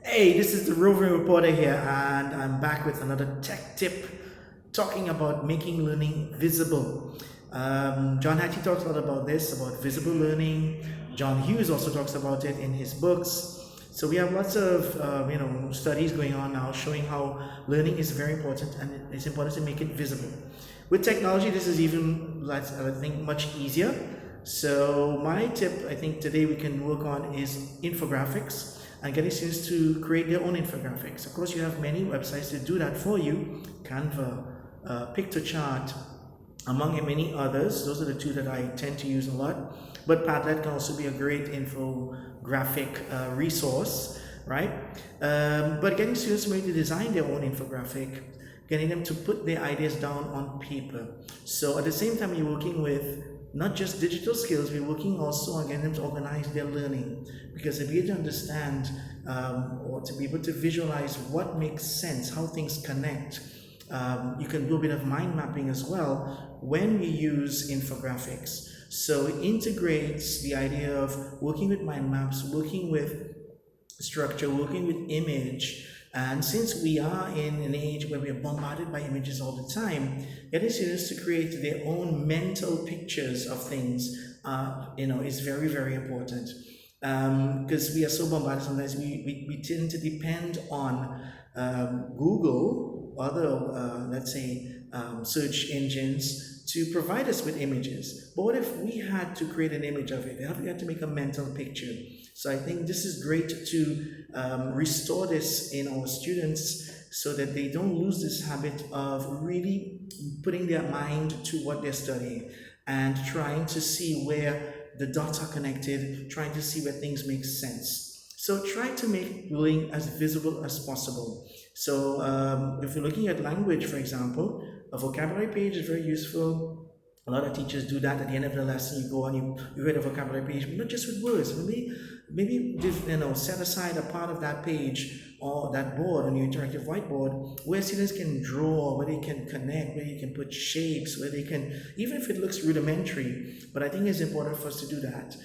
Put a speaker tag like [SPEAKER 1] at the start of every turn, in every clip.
[SPEAKER 1] Hey, this is the roving reporter here, and I'm back with another tech tip talking about making learning visible. John Hattie talks a lot about this, about visible learning. John Hughes also talks about it in his books. So we have lots of studies going on now showing how learning is very important and it's important to make it visible. With technology, this is even, I think, much easier. So my tip, I think today we can work on is infographics and getting students to create their own infographics. Of course, you have many websites that do that for you. Canva, Pictochart, among many others. Those are the two that I tend to use a lot. But Padlet can also be a great infographic resource, right? But getting students maybe to design their own infographic, getting them to put their ideas down on paper. So at the same time, you're working with not just digital skills, we're working also on getting them to organize their learning, because to be able to understand or to be able to visualize what makes sense, how things connect. You can do a bit of mind mapping as well when we use infographics. So it integrates the idea of working with mind maps, working with structure, working with image. And since we are in an age where we are bombarded by images all the time, getting students to create their own mental pictures of things, is very, very important. Because we are so bombarded sometimes, we tend to depend on Google, other, let's say, search engines to provide us with images. But what if we had to create an image of it? We had to make a mental picture. So I think this is great to restore this in our students so that they don't lose this habit of really putting their mind to what they're studying and trying to see where the dots are connected, trying to see where things make sense. So try to make learning as visible as possible. So if you're looking at language, for example, a vocabulary page is very useful. A lot of teachers do that at the end of the lesson. You go on, you read a vocabulary page, but not just with words. Maybe set aside a part of that page or that board on your interactive whiteboard where students can draw, where they can connect, where you can put shapes, where they can, even if it looks rudimentary, but I think it's important for us to do that.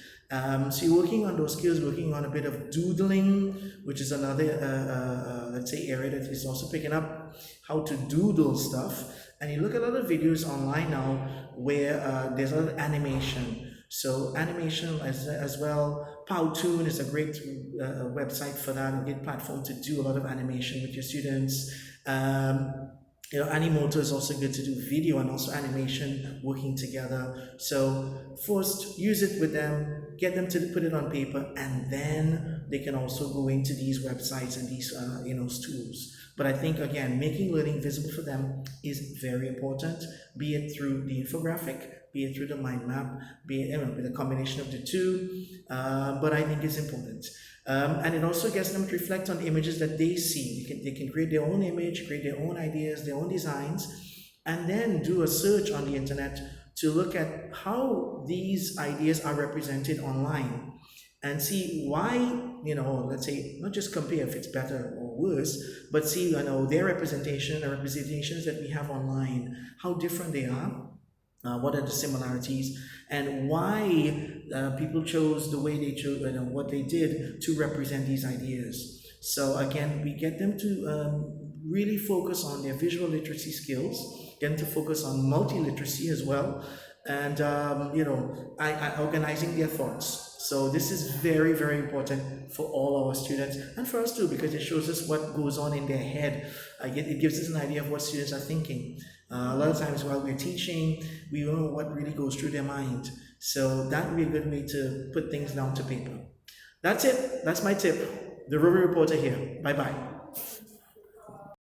[SPEAKER 1] So you're working on those skills, working on a bit of doodling, which is another, let's say, area that is also picking up how to doodle stuff. And you look at a lot of videos online now where there's a lot of animation. So animation as well. Powtoon is a great website for that, a great platform to do a lot of animation with your students. Animoto is also good to do video and also animation working together. So first, use it with them, get them to put it on paper, and then they can also go into these websites and these tools. But I think, again, making learning visible for them is very important, be it through the infographic, be it through the mind map, be it with a combination of the two, but I think it's important. And it also gets them to reflect on the images that they see. They can create their own image, create their own ideas, their own designs, and then do a search on the internet to look at how these ideas are represented online and see why, let's say, not just compare if it's better or worse, but see, their representation, the representations that we have online, how different they are. What are the similarities and why people chose the way they chose, what they did to represent these ideas. So again, we get them to really focus on their visual literacy skills, get them to focus on multi-literacy as well, and organizing their thoughts. So this is very, very important for all our students and for us too, because it shows us what goes on in their head. It gives us an idea of what students are thinking. A lot of times while we're teaching, we don't know what really goes through their mind. So that would be a good way to put things down to paper. That's it. That's my tip. The Roving Reporter here. Bye-bye.